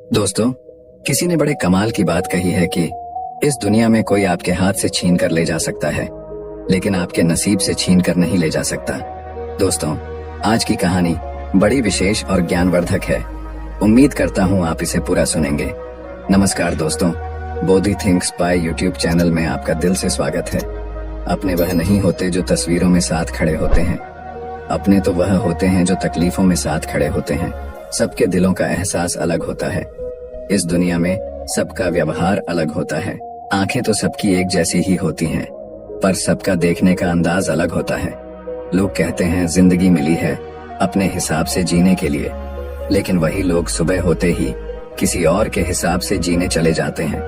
दोस्तों, किसी ने बड़े कमाल की बात कही है कि इस दुनिया में कोई आपके हाथ से छीन कर ले जा सकता है, लेकिन आपके नसीब से छीन कर नहीं ले जा सकता। दोस्तों, आज की कहानी बड़ी विशेष और ज्ञानवर्धक है। उम्मीद करता हूँ आप इसे पूरा सुनेंगे। नमस्कार दोस्तों, Bodhi thinks by YouTube channel में आपका दिल से स्वागत है। अपने वह नहीं होते जो तस्वीरों में साथ खड़े होते हैं, अपने तो वह होते हैं जो तकलीफों में साथ खड़े होते हैं। सबके दिलों का एहसास अलग होता है। इस दुनिया में सबका व्यवहार अलग होता है। आंखें तो सबकी एक जैसी ही होती हैं, पर सबका देखने का अंदाज अलग होता है। लोग कहते हैं जिंदगी मिली है अपने हिसाब से जीने के लिए, लेकिन वही लोग सुबह होते ही किसी और के हिसाब से जीने चले जाते हैं।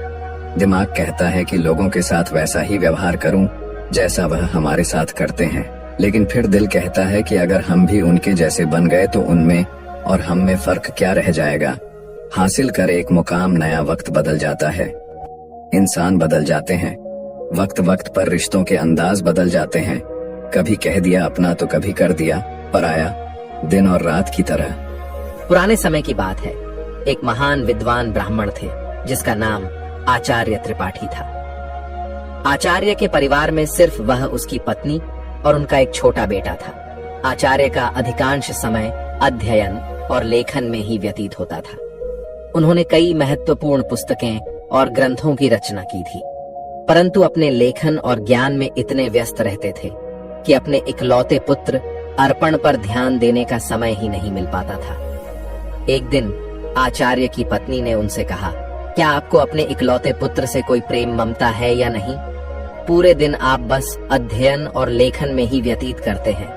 दिमाग कहता है कि लोगों के साथ वैसा ही व्यवहार करूं जैसा वह हमारे साथ करते हैं, लेकिन फिर दिल कहता है कि अगर हम भी उनके जैसे बन गए तो उनमें और हम में फर्क क्या रह जाएगा। हासिल कर एक मुकाम नया वक्त बदल जाता है, इंसान बदल जाते हैं, वक्त वक्त पर रिश्तों के अंदाज बदल जाते हैं। कभी कह दिया अपना तो कभी कर दिया पराया, दिन और रात की तरह। पुराने समय की बात है। एक महान विद्वान ब्राह्मण थे जिसका नाम आचार्य त्रिपाठी था। आचार्य के परिवार में सिर्फ वह, उसकी पत्नी और उनका एक छोटा बेटा था। आचार्य का अधिकांश समय अध्ययन और लेखन में ही व्यतीत होता था। उन्होंने कई महत्वपूर्ण पुस्तकें और ग्रंथों की रचना की थी, परंतु अपने लेखन और ज्ञान में इतने व्यस्त रहते थे कि अपने इकलौते पुत्र अर्पण पर ध्यान देने का समय ही नहीं मिल पाता था। एक दिन आचार्य की पत्नी ने उनसे कहा, क्या आपको अपने इकलौते पुत्र से कोई प्रेम ममता है या नहीं? पूरे दिन आप बस अध्ययन और लेखन में ही व्यतीत करते हैं।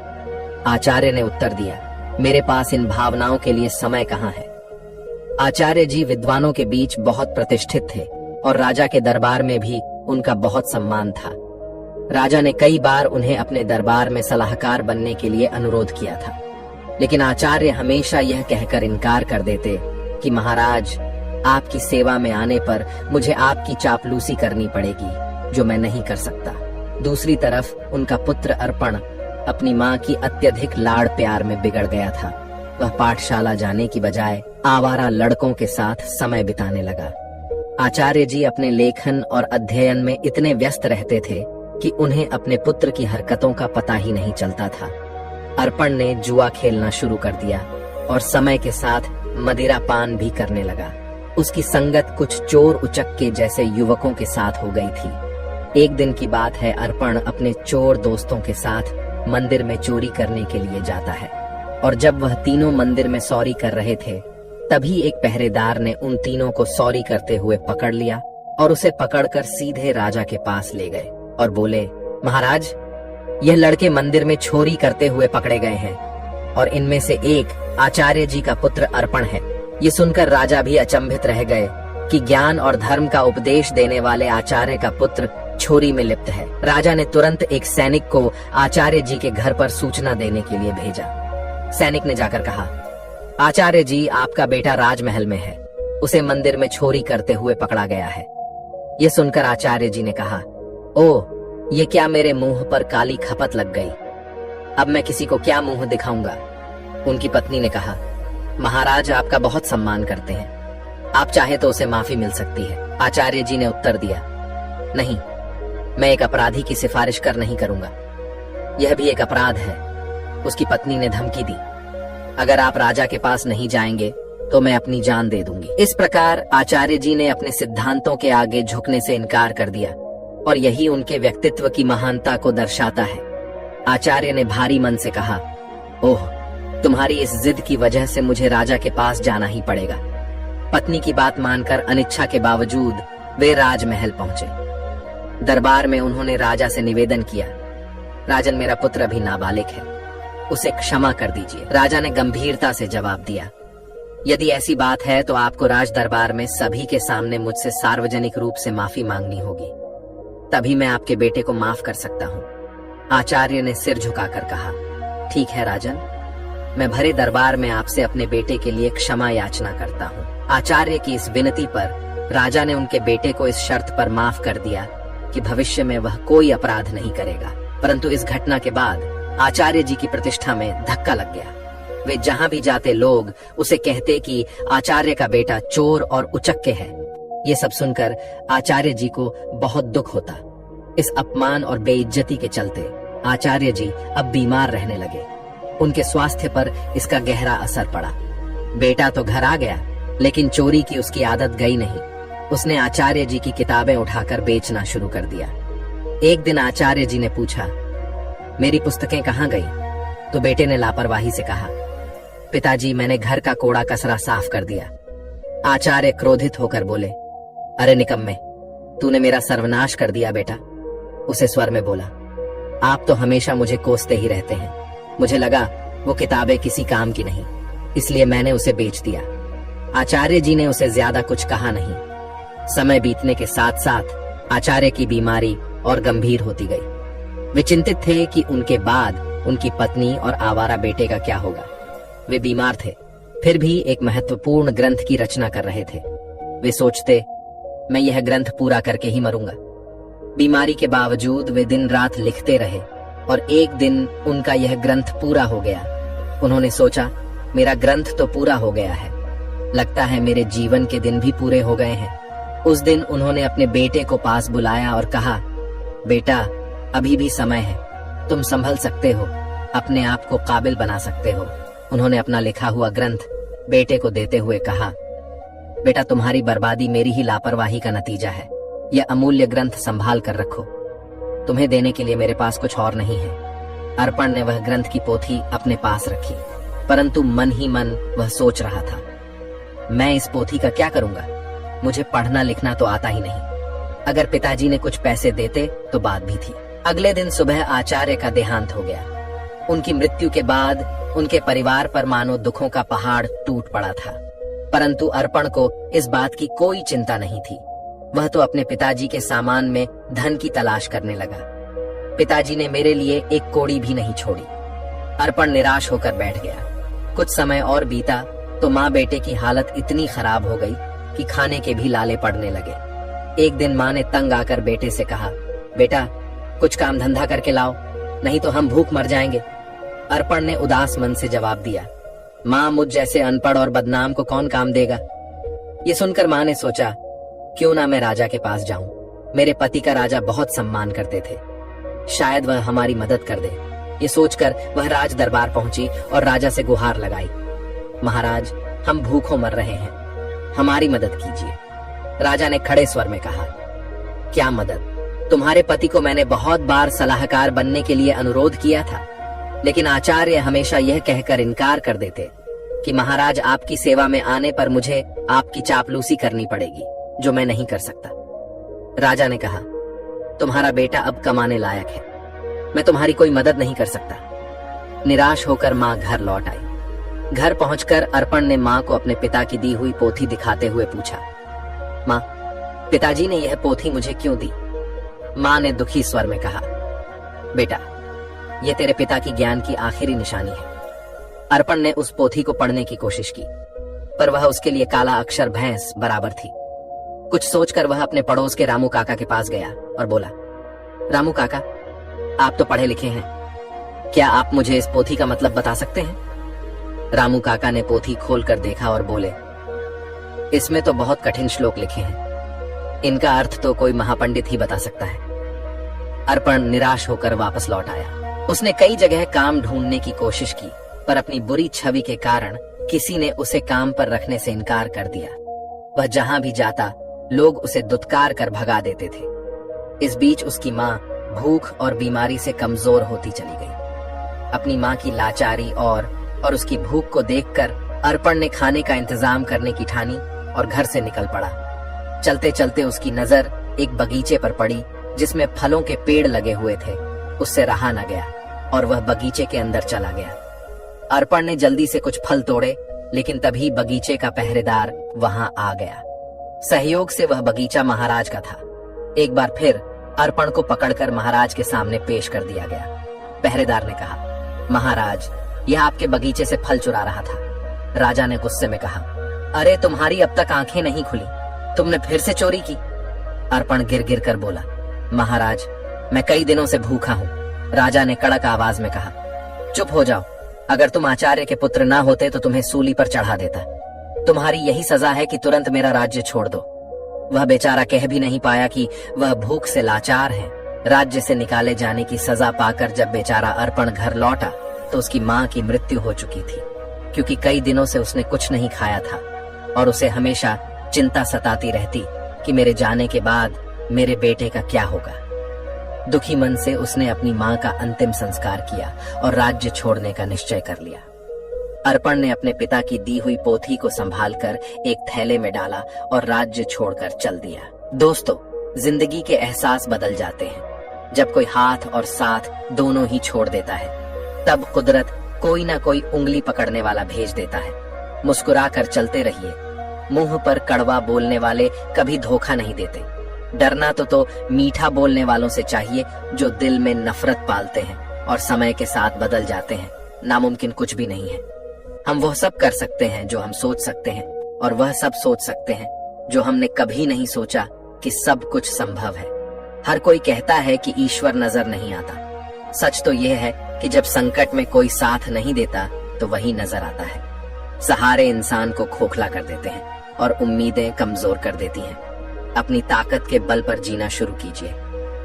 आचार्य ने उत्तर दिया, मेरे पास इन भावनाओं के लिए समय कहाँ है। आचार्य जी विद्वानों के बीच बहुत प्रतिष्ठित थे और राजा के दरबार में भी उनका बहुत सम्मान था। राजा ने कई बार उन्हें अपने दरबार में सलाहकार बनने के लिए अनुरोध किया था, लेकिन आचार्य हमेशा यह कहकर इनकार कर देते कि महाराज, आपकी सेवा में आने पर मुझे आपकी चापलूसी करनी पड़ेगी, जो मैं नहीं कर सकता। दूसरी तरफ उनका पुत्र अर्पण अपनी माँ की अत्यधिक लाड़ प्यार में बिगड़ गया था। वह पाठशाला जाने की बजाय आवारा लड़कों के साथ समय बिताने लगा। आचार्य जी अपने लेखन और अध्ययन में इतने व्यस्त रहते थे कि उन्हें अपने पुत्र की हरकतों का पता ही नहीं चलता था। अर्पण ने जुआ खेलना शुरू कर दिया और समय के साथ मदिरा पान भी करने लगा। उसकी संगत कुछ चोर उचक्के जैसे युवकों के साथ हो गई थी। एक दिन की बात है, अर्पण अपने चोर दोस्तों के साथ मंदिर में चोरी करने के लिए जाता है, और जब वह तीनों मंदिर में सौरी कर रहे थे, तभी एक पहरेदार ने उन तीनों को सौरी करते हुए पकड़ लिया और उसे पकड़कर सीधे राजा के पास ले गए और बोले, महाराज, यह लड़के मंदिर में चोरी करते हुए पकड़े गए हैं और इनमें से एक आचार्य जी का पुत्र अर्पण है। ये सुनकर राजा भी अचंभित रह गए कि ज्ञान और धर्म का उपदेश देने वाले आचार्य का पुत्र चोरी में लिप्त है। राजा ने तुरंत एक सैनिक को आचार्य जी के घर पर सूचना देने के लिए भेजा। सैनिक ने जाकर कहा, आचार्य जी, आपका बेटा राजमहल में है, उसे मंदिर में चोरी करते हुए पकड़ा गया है। ये सुनकर आचार्य जी ने कहा, ओह, ये क्या मेरे मुंह पर काली खपत लग गई, अब मैं किसी को क्या मुंह दिखाऊंगा। उनकी पत्नी ने कहा, महाराज आपका बहुत सम्मान करते हैं, आप चाहे तो उसे माफी मिल सकती है। आचार्य जी ने उत्तर दिया, नहीं, मैं एक अपराधी की सिफारिश कर नहीं करूंगा, यह भी एक अपराध है। उसकी पत्नी ने धमकी दी, अगर आप राजा के पास नहीं जाएंगे तो मैं अपनी जान दे दूंगी। इस प्रकार आचार्य जी ने अपने सिद्धांतों के आगे झुकने से इनकार कर दिया, और यही उनके व्यक्तित्व की महानता को दर्शाता है। आचार्य ने भारी मन से कहा, ओह, तुम्हारी इस जिद की वजह से मुझे राजा के पास जाना ही पड़ेगा। पत्नी की बात मानकर अनिच्छा के बावजूद वे राजमहल पहुंचे। दरबार में उन्होंने राजा से निवेदन किया, राजन, मेरा पुत्र अभी नाबालिग है, उसे क्षमा कर दीजिए। राजा ने गंभीरता से जवाब दिया, यदि ऐसी बात है तो आपको राज दरबार में सभी के सामने मुझसे सार्वजनिक रूप से माफी मांगनी होगी, तभी मैं आपके बेटे को माफ कर सकता हूँ। आचार्य ने सिर झुकाकर कहा, ठीक है राजन, मैं भरे दरबार में आपसे अपने बेटे के लिए क्षमा याचना करता हूँ। आचार्य की इस विनती पर राजा ने उनके बेटे को इस शर्त पर माफ कर दिया कि भविष्य में वह कोई अपराध नहीं करेगा। परंतु इस घटना के बाद आचार्य जी की प्रतिष्ठा में धक्का लग गया। वे जहां भी जाते लोग उसे कहते कि आचार्य का बेटा चोर और उचक्के है। ये सब सुनकर आचार्य जी को बहुत दुख होता। इस अपमान और बेइज्जती के चलते आचार्य जी अब बीमार रहने लगे। उनके स्वास्थ्य पर इसका गहरा असर पड़ा। बेटा तो घर आ गया, लेकिन चोरी की उसकी आदत गई नहीं। उसने आचार्य जी की किताबें उठाकर बेचना शुरू कर दिया। एक दिन आचार्य जी ने पूछा, मेरी पुस्तकें कहाँ गई? तो बेटे ने लापरवाही से कहा, पिताजी मैंने घर का कूड़ा कचरा साफ कर दिया। आचार्य क्रोधित होकर बोले, अरे निकम्मे, तूने मेरा सर्वनाश कर दिया बेटा। उसे स्वर में बोला, आप तो हमेशा मुझे कोसते ही रहते हैं। मुझे लगा वो किताबें किसी काम की नहीं, इसलिए मैंने उसे बेच दिया। आचार्य जी ने उसे ज्यादा कुछ कहा नहीं। समय बीतने के साथ साथ आचार्य की बीमारी और गंभीर होती गई। वे चिंतित थे कि उनके बाद उनकी पत्नी और आवारा बेटे का क्या होगा। वे बीमार थे, फिर भी एक महत्वपूर्ण ग्रंथ की रचना कर रहे थे। वे सोचते, मैं यह ग्रंथ पूरा करके ही मरूंगा। बीमारी के बावजूद वे दिन रात लिखते रहे और एक दिन उनका यह ग्रंथ पूरा हो गया। उन्होंने सोचा, मेरा ग्रंथ तो पूरा हो गया है, लगता है मेरे जीवन के दिन भी पूरे हो गए हैं। उस दिन उन्होंने अपने बेटे को पास बुलाया और कहा, बेटा अभी भी समय है, तुम संभल सकते हो, अपने आप को काबिल बना सकते हो। उन्होंने अपना लिखा हुआ ग्रंथ बेटे को देते हुए कहा, बेटा तुम्हारी बर्बादी मेरी ही लापरवाही का नतीजा है। यह अमूल्य ग्रंथ संभाल कर रखो, तुम्हें देने के लिए मेरे पास कुछ और नहीं है। अर्पण ने वह ग्रंथ की पोथी अपने पास रखी, परंतु मन ही मन वह सोच रहा था, मैं इस पोथी का क्या करूंगा? मुझे पढ़ना लिखना तो आता ही नहीं। अगर पिताजी ने कुछ पैसे देते तो बात भी थी। अगले दिन सुबह आचार्य का देहांत हो गया। उनकी मृत्यु के बाद उनके परिवार पर मानो दुखों का पहाड़ टूट पड़ा था, परंतु अर्पण को इस बात की कोई चिंता नहीं थी। वह तो अपने पिताजी के सामान में धन की तलाश करने लगा। पिताजी ने मेरे लिए एक कौड़ी भी नहीं छोड़ी। अर्पण निराश होकर बैठ गया। कुछ समय और बीता तो माँ बेटे की हालत इतनी खराब हो गई कि खाने के भी लाले पड़ने लगे। एक दिन माँ ने तंग आकर बेटे से कहा, बेटा कुछ काम धंधा करके लाओ, नहीं तो हम भूख मर जाएंगे। अर्पण ने उदास मन से जवाब दिया, माँ मुझ जैसे अनपढ़ और बदनाम को कौन काम देगा? ये सुनकर माँ ने सोचा, क्यों ना मैं राजा के पास जाऊं। मेरे पति का राजा बहुत सम्मान करते थे, शायद वह हमारी मदद कर दे। ये सोचकर वह राज दरबार पहुंची और राजा से गुहार लगाई, महाराज हम भूखों मर रहे हैं, हमारी मदद कीजिए। राजा ने खड़े स्वर में कहा, क्या मदद? तुम्हारे पति को मैंने बहुत बार सलाहकार बनने के लिए अनुरोध किया था, लेकिन आचार्य हमेशा यह कहकर इनकार कर देते कि महाराज आपकी सेवा में आने पर मुझे आपकी चापलूसी करनी पड़ेगी, जो मैं नहीं कर सकता। राजा ने कहा, तुम्हारा बेटा अब कमाने लायक है, मैं तुम्हारी कोई मदद नहीं कर सकता। निराश होकर माँ घर लौट आई। घर पहुंचकर अर्पण ने माँ को अपने पिता की दी हुई पोथी दिखाते हुए पूछा, माँ पिताजी ने यह पोथी मुझे क्यों दी? माँ ने दुखी स्वर में कहा, बेटा यह तेरे पिता की ज्ञान की आखिरी निशानी है। अर्पण ने उस पोथी को पढ़ने की कोशिश की, पर वह उसके लिए काला अक्षर भैंस बराबर थी। कुछ सोचकर वह अपने पड़ोस के रामू काका के पास गया और बोला, रामू काका आप तो पढ़े लिखे हैं, क्या आप मुझे इस पोथी का मतलब बता सकते हैं? रामू काका ने पोथी खोलकर देखा और बोले, इसमें तो बहुत कठिन श्लोक लिखे हैं, इनका अर्थ तो कोई महापंडित ही बता सकता है। अर्पण निराश होकर वापस लौट आया। उसने कई जगह काम ढूंढने की कोशिश की, पर अपनी बुरी छवि के कारण किसी ने उसे काम पर रखने से इनकार कर दिया। वह जहां भी जाता लोग उसे दुत्कार कर भगा देते थे। इस बीच उसकी माँ भूख और बीमारी से कमजोर होती चली गई। अपनी माँ की लाचारी और उसकी भूख को देखकर अर्पण ने खाने का इंतजाम करने की ठानी और घर से निकल पड़ा। चलते चलते उसकी नजर एक बगीचे पर पड़ी जिसमें फलों के पेड़ लगे हुए थे। उससे रहा न गया और वह बगीचे के अंदर चला गया। अर्पण ने जल्दी से कुछ फल तोड़े, लेकिन तभी बगीचे का पहरेदार वहां आ गया। सहयोग से वह बगीचा महाराज का था। एक बार फिर अर्पण को पकड़कर महाराज के सामने पेश कर दिया गया। पहरेदार ने कहा, महाराज यह आपके बगीचे से फल चुरा रहा था। राजा ने गुस्से में कहा, अरे तुम्हारी अब तक आंखें नहीं खुली, तुमने फिर से चोरी की। अर्पण गिर गिर कर बोला, महाराज मैं कई दिनों से भूखा हूँ। राजा ने कड़क आवाज में कहा, चुप हो जाओ, अगर तुम आचार्य के पुत्र ना होते तो तुम्हें सूली पर चढ़ा देता। तुम्हारी यही सजा है कि तुरंत मेरा राज्य छोड़ दो। वह बेचारा कह भी नहीं पाया कि वह भूख से लाचार है। राज्य से निकाले जाने की सजा पाकर जब बेचारा अर्पण घर लौटा तो उसकी माँ की मृत्यु हो चुकी थी, क्योंकि कई दिनों से उसने कुछ नहीं खाया था और उसे हमेशा चिंता सताती रहती कि मेरे जाने के बाद मेरे बेटे का क्या होगा। दुखी मन से उसने अपनी माँ का अंतिम संस्कार किया और राज्य छोड़ने का निश्चय कर लिया। अर्पण ने अपने पिता की दी हुई पोथी को संभालकर एक थैले में डाला और राज्य छोड़कर चल दिया। दोस्तों, जिंदगी के एहसास बदल जाते हैं जब कोई हाथ और साथ दोनों ही छोड़ देता है। तब कुदरत कोई ना कोई उंगली पकड़ने वाला भेज देता है। मुस्कुरा कर चलते रहिए। मुंह पर कड़वा बोलने वाले कभी धोखा नहीं देते। डरना तो मीठा बोलने वालों से चाहिए जो दिल में नफरत पालते हैं और समय के साथ बदल जाते हैं। नामुमकिन कुछ भी नहीं है। हम वह सब कर सकते हैं जो हम सोच सकते हैं और वह सब सोच सकते हैं जो हमने कभी नहीं सोचा कि सब कुछ संभव है। हर कोई कहता है कि ईश्वर नजर नहीं आता। सच तो यह है कि जब संकट में कोई साथ नहीं देता तो वही नजर आता है। सहारे इंसान को खोखला कर देते हैं और उम्मीदें कमजोर कर देती हैं। अपनी ताकत के बल पर जीना शुरू कीजिए।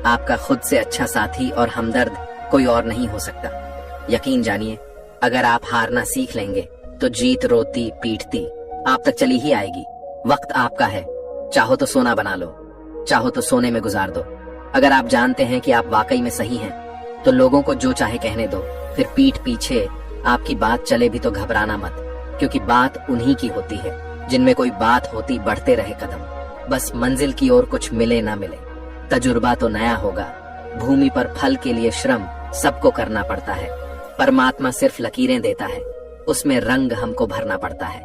आपका खुद से अच्छा साथी और हमदर्द कोई और नहीं हो सकता। यकीन जानिए, अगर आप हारना सीख लेंगे तो जीत रोती पीटती आप तक चली ही आएगी। वक्त आपका है। चाहो तो सोना बना लो, चाहो तो सोने में गुजार दो। अगर आप जानते हैं कि आप वाकई में सही हैं, तो लोगों को जो चाहे कहने दो। फिर पीठ पीछे आपकी बात चले भी तो घबराना मत, क्योंकि बात उन्हीं की होती है जिनमें कोई बात होती बढ़ते रहे कदम। बस मंजिल की ओर कुछ मिले ना मिले, तजुर्बा तो नया होगा। भूमि पर फल के लिए श्रम सबको करना पड़ता है। परमात्मा सिर्फ लकीरें देता है, उसमें रंग हमको भरना पड़ता है।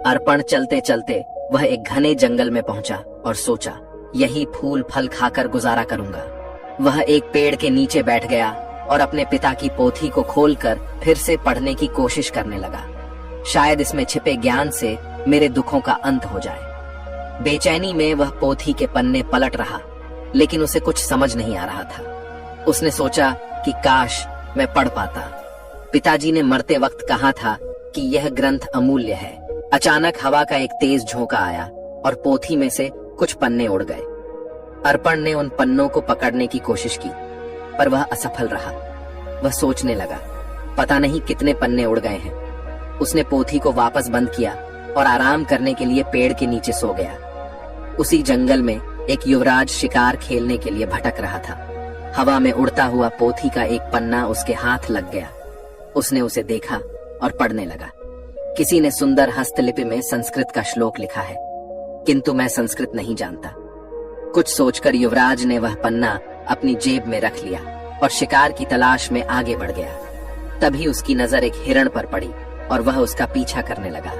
अर्पण चलते चलते वह एक घने जंगल में पहुंचा और सोचा, यही फूल फल खाकर गुजारा करूंगा। वह एक पेड़ के नीचे बैठ गया और अपने पिता की पोथी को खोलकर फिर से पढ़ने की कोशिश करने लगा। शायद इसमें छिपे ज्ञान से मेरे दुखों का अंत हो जाए। बेचैनी में वह पोथी के पन्ने पलट रहा, लेकिन उसे कुछ समझ नहीं आ रहा था। उसने सोचा कि काश मैं पढ़ पाता। पिताजी ने मरते वक्त कहा था कि यह ग्रंथ अमूल्य है। अचानक हवा का एक तेज झोंका आया और पोथी में से कुछ पन्ने उड़ गए। अर्पण ने उन पन्नों को पकड़ने की कोशिश की, पर वह असफल रहा। वह सोचने लगा, पता नहीं कितने पन्ने उड़ गए हैं। उसने पोथी को वापस बंद किया और आराम करने के लिए पेड़ के नीचे सो गया। उसी जंगल में एक युवराज शिकार खेलने के लिए भटक रहा था। हवा में उड़ता हुआ पोथी का एक पन्ना उसके हाथ लग गया। उसने उसे देखा और पढ़ने लगा। किसी ने सुंदर हस्तलिपि में संस्कृत का श्लोक लिखा है, किंतु मैं संस्कृत नहीं जानता। कुछ सोचकर युवराज ने वह पन्ना अपनी जेब में रख लिया और शिकार की तलाश में आगे बढ़ गया। तभी उसकी नजर एक हिरण पर पड़ी और वह उसका पीछा करने लगा।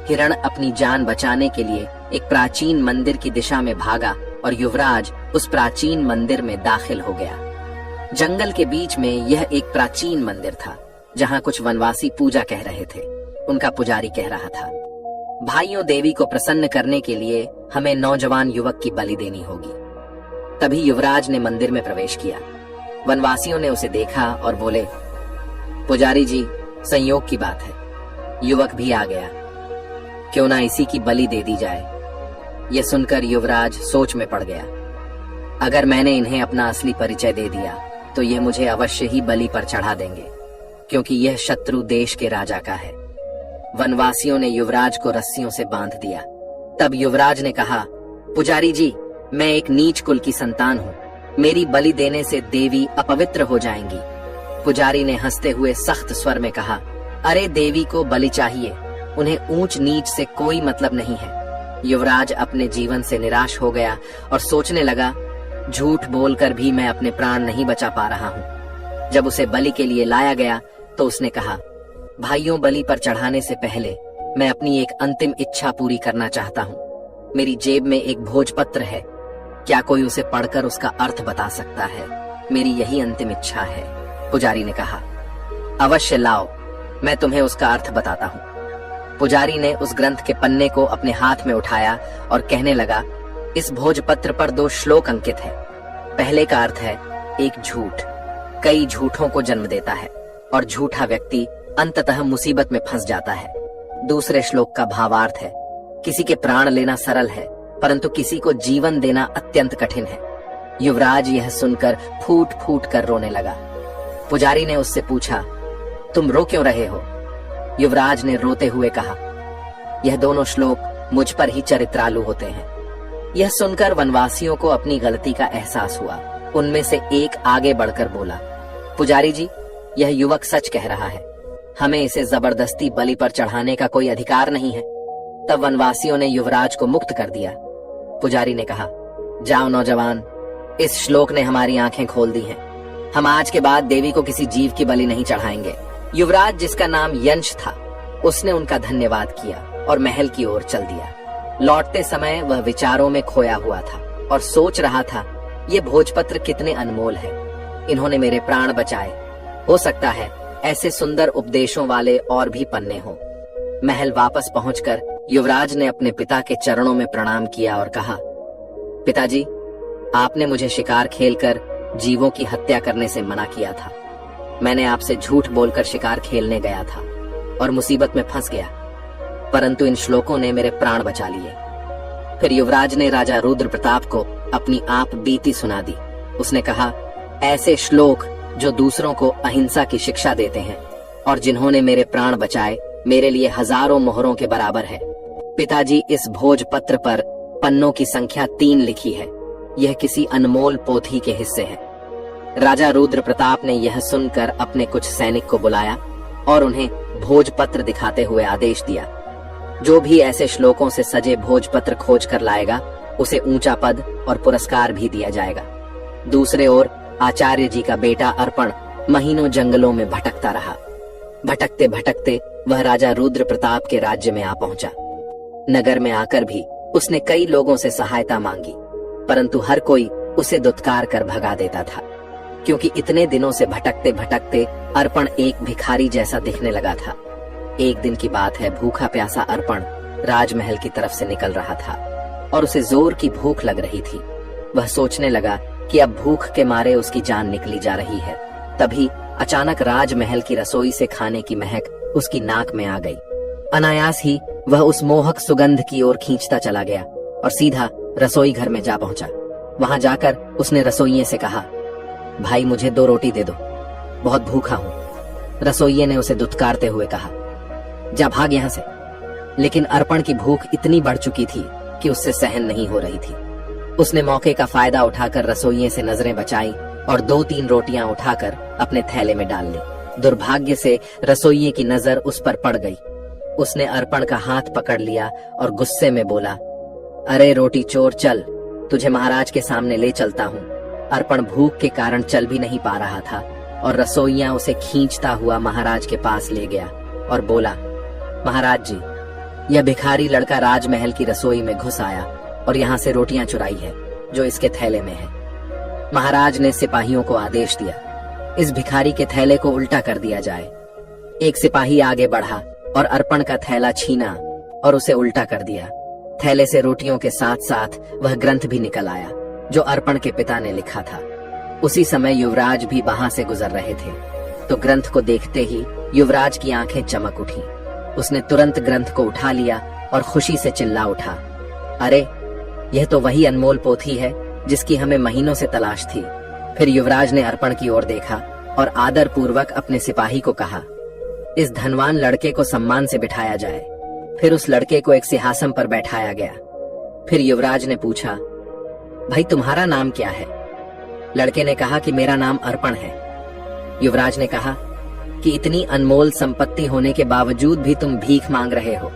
हिरण अपनी जान बचाने के लिए एक प्राचीन मंदिर की दिशा में भागा और युवराज उस प्राचीन मंदिर में दाखिल हो गया। जंगल के बीच में यह एक प्राचीन मंदिर था, जहां कुछ वनवासी पूजा कह रहे थे। उनका पुजारी कह रहा था, भाइयों, देवी को प्रसन्न करने के लिए हमें नौजवान युवक की बलि देनी होगी। तभी युवराज ने मंदिर में प्रवेश किया। वनवासियों ने उसे देखा और बोले, पुजारी जी, संयोग की बात है, युवक भी आ गया, क्यों ना इसी की बलि दे दी जाए। यह सुनकर युवराज सोच में पड़ गया। अगर मैंने इन्हें अपना असली परिचय दे दिया तो ये मुझे अवश्य ही बलि पर चढ़ा देंगे, क्योंकि यह शत्रु देश के राजा का है। वनवासियों ने युवराज को रस्सियों से बांध दिया। तब युवराज ने कहा, पुजारी जी, मैं एक नीच कुल की संतान हूँ, मेरी बलि देने से देवी अपवित्र हो जाएंगी। पुजारी ने हंसते हुए सख्त स्वर में कहा, अरे देवी को बलि चाहिए, उन्हें ऊंच नीच से कोई मतलब नहीं है। युवराज अपने जीवन से निराश हो गया और सोचने लगा, झूठ बोलकर भी मैं अपने प्राण नहीं बचा पा रहा हूँ। जब उसे बलि के लिए लाया गया तो उसने कहा, भाइयों, बलि पर चढ़ाने से पहले मैं अपनी एक अंतिम इच्छा पूरी करना चाहता हूँ। मेरी जेब में एक भोजपत्र है, क्या कोई उसे पढ़कर उसका अर्थ बता सकता है? मेरी यही अंतिम इच्छा है। पुजारी ने कहा, अवश्य लाओ, मैं तुम्हें उसका अर्थ बताता हूँ। पुजारी ने उस ग्रंथ के पन्ने को अपने हाथ में उठाया और कहने लगा, इस भोजपत्र पर 2 श्लोक अंकित है। पहले का अर्थ है, एक झूठ कई झूठों को जन्म देता है और झूठा व्यक्ति अंततः मुसीबत में फंस जाता है। दूसरे श्लोक का भावार्थ है, किसी के प्राण लेना सरल है, परंतु किसी को जीवन देना अत्यंत कठिन है। युवराज यह सुनकर फूट फूट कर रोने लगा। पुजारी ने उससे पूछा, तुम रो क्यों रहे हो? युवराज ने रोते हुए कहा, यह दोनों श्लोक मुझ पर ही चरित्रालु होते हैं। यह सुनकर वनवासियों को अपनी गलती का एहसास हुआ। उनमें से एक आगे बढ़कर बोला, पुजारी जी, यह युवक सच कह रहा है, हमें इसे जबरदस्ती बलि पर चढ़ाने का कोई अधिकार नहीं है। तब वनवासियों ने युवराज को मुक्त कर दिया। पुजारी ने कहा, जाओ नौजवान, इस श्लोक ने हमारी आंखें खोल दी हैं। हम आज के बाद देवी को किसी जीव की बलि नहीं चढ़ाएंगे। युवराज, जिसका नाम यंश था, उसने उनका धन्यवाद किया और महल की ओर चल दिया। लौटते समय वह विचारों में खोया हुआ था और सोच रहा था, ये भोजपत्र कितने अनमोल है, इन्होंने मेरे प्राण बचाए। हो सकता है ऐसे सुंदर उपदेशों वाले और भी पन्ने हों। महल वापस पहुंचकर युवराज ने अपने पिता के चरणों में प्रणाम किया और कहा, पिताजी, आपने मुझे शिकार खेलकर जीवों की हत्या करने से मना किया था। मैंने आपसे झूठ बोलकर शिकार खेलने गया था और मुसीबत में फंस गया, परंतु इन श्लोकों ने मेरे प्राण बचा लिए। फिर युवराज ने राजा रुद्र प्रताप को अपनी आप बीती सुना दी। उसने कहा, ऐसे श्लोक जो दूसरों को अहिंसा की शिक्षा देते हैं और जिन्होंने मेरे प्राण बचाए, मेरे लिए हजारों मोहरों के बराबर है। पिताजी, इस भोजपत्र पर पन्नों की संख्या 3 लिखी है। यह किसी अनमोल पोथी के हिस्से है। राजा रुद्र प्रताप ने यह सुनकर अपने कुछ सैनिक को बुलाया और उन्हें भोजपत्र दिखाते हुए आदेश दिया, जो भी ऐसे श्लोकों से सजे भोजपत्र खोज कर लाएगा, उसे ऊंचा पद और पुरस्कार भी दिया जाएगा। दूसरे ओर आचार्य जी का बेटा अर्पण महीनों जंगलों में भटकता रहा। भटकते भटकते वह राजा रुद्र प्रताप के राज्य में आ पहुंचा। नगर में आकर भी उसने कई लोगों से सहायता मांगी, परंतु हर कोई उसे दुत्कार कर भगा देता था, क्योंकि इतने दिनों से भटकते भटकते अर्पण एक भिखारी जैसा दिखने लगा था। एक दिन की बात है, भूखा प्यासा अर्पण राजमहल की तरफ से निकल रहा था और उसे जोर की भूख लग रही थी। वह सोचने लगा कि अब भूख के मारे उसकी जान निकली जा रही है। तभी अचानक राजमहल की रसोई से खाने की महक उसकी नाक में आ गई। अनायास ही वह उस मोहक सुगंध की ओर खींचता चला गया और सीधा रसोई घर में जा पहुंचा। वहां जाकर उसने रसोइये से कहा, भाई, मुझे 2 रोटी दे दो, बहुत भूखा हूं। रसोइये ने उसे दुत्कारते हुए कहा, जा भाग यहां से। लेकिन अर्पण की भूख इतनी बढ़ चुकी थी कि उससे सहन नहीं हो रही थी। उसने मौके का फायदा उठाकर रसोइये से नजरें बचाई और 2-3 रोटियां उठाकर अपने थैले में डाल ली। दुर्भाग्य से रसोइये की नजर उस पर पड़ गई। उसने अर्पण का हाथ पकड़ लिया और गुस्से में बोला, अरे रोटी चोर, चल, तुझे महाराज के सामने ले चलता हूँ। अर्पण भूख के कारण चल भी नहीं पा रहा था और रसोइया उसे खींचता हुआ महाराज के पास ले गया और बोला, महाराज जी, यह भिखारी लड़का राजमहल की रसोई में घुस आया और यहाँ से रोटियां चुराई है जो इसके थैले में है। महाराज ने सिपाहियों को आदेश दिया, इस भिखारी के थैले को उल्टा कर दिया जाए। एक सिपाही आगे बढ़ा और अर्पण का थैला छीना और उसे उल्टा कर दिया। थैले से रोटियों के साथ साथ वह ग्रंथ भी निकल आया जो अर्पण के पिता ने लिखा था। उसी समय युवराज भी वहां से गुजर रहे थे, तो ग्रंथ को देखते ही युवराज की आंखें चमक उठी। उसने तुरंत ग्रंथ को उठा लिया और खुशी से चिल्ला उठा, अरे, यह तो वही अनमोल पोथी है जिसकी हमें महीनों से तलाश थी। फिर युवराज ने अर्पण की ओर देखा और आदर पूर्वक अपने सिपाही को कहा, इस धनवान लड़के को सम्मान से बिठाया जाए। फिर उस लड़के को एक सिंहासन पर बैठाया गया। फिर युवराज ने पूछा, भाई, तुम्हारा नाम क्या है? लड़के ने कहा कि मेरा नाम अर्पण है। युवराज ने कहा कि इतनी अनमोल संपत्ति होने के बावजूद भी तुम भीख मांग रहे हो।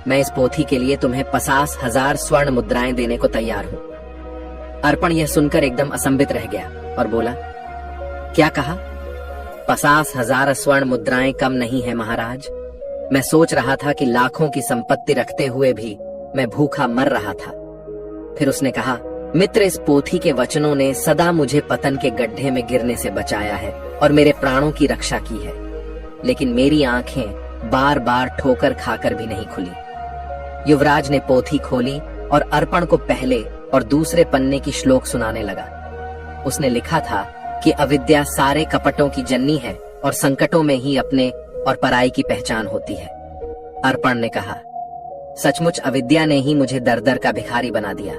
मैं इस पोथी के लिए तुम्हें 50,000 स्वर्ण मुद्राएं देने को तैयार हूं। अर्पण यह सुनकर एकदम असंबित रह गया और बोला, क्या कहा? 50,000 स्वर्ण मुद्राएं कम नहीं है महाराज। मैं सोच रहा था कि लाखों की संपत्ति रखते हुए भी मैं भूखा मर रहा था। फिर उसने कहा, मित्र, इस पोथी के वचनों ने सदा मुझे पतन के गड्ढे में गिरने से बचाया है और मेरे प्राणों की रक्षा की है, लेकिन मेरी आंखें बार बार ठोकर खाकर भी नहीं खुली। युवराज ने पोथी खोली और अर्पण को पहले और दूसरे पन्ने की श्लोक सुनाने लगा। उसने लिखा था कि अविद्या सारे कपटों की जननी है और संकटों में ही अपने और पराई की पहचान होती है। अर्पण ने कहा, सचमुच अविद्या ने ही मुझे दर दर का भिखारी बना दिया।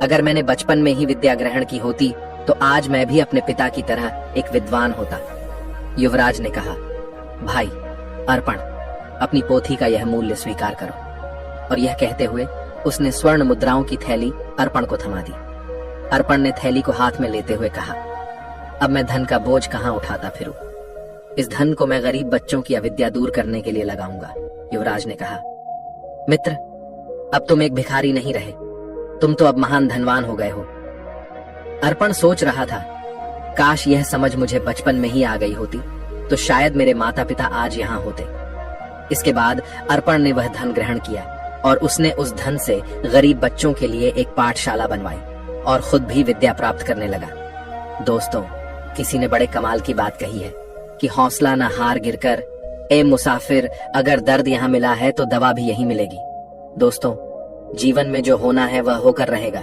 अगर मैंने बचपन में ही विद्या ग्रहण की होती तो आज मैं भी अपने पिता की तरह एक विद्वान होता। युवराज ने कहा, भाई अर्पण, अपनी पोथी का यह मूल्य स्वीकार करो। और यह कहते हुए उसने स्वर्ण मुद्राओं की थैली अर्पण को थमा दी। अर्पण ने थैली को हाथ में लेते हुए कहा, अब मैं धन का बोझ कहां उठाता फिरूं? इस धन को मैं गरीब बच्चों की अविद्या दूर करने के लिए लगाऊंगा। युवराज ने कहा, मित्र, अब तुम एक भिखारी नहीं रहे, तुम तो अब महान धनवान हो गए हो। अर्पण सोच रहा था, काश यह समझ मुझे बचपन में ही आ गई होती तो शायद मेरे माता पिता आज यहाँ होते। इसके बाद अर्पण ने वह धन ग्रहण किया और उसने उस धन से गरीब बच्चों के लिए एक पाठशाला बनवाई और खुद भी विद्या प्राप्त करने लगा। दोस्तों, किसी ने बड़े कमाल की बात कही है कि हौसला न हार गिरकर, ए मुसाफिर, अगर दर्द यहाँ मिला है तो दवा भी यहीं मिलेगी। दोस्तों, जीवन में जो होना है वह होकर रहेगा।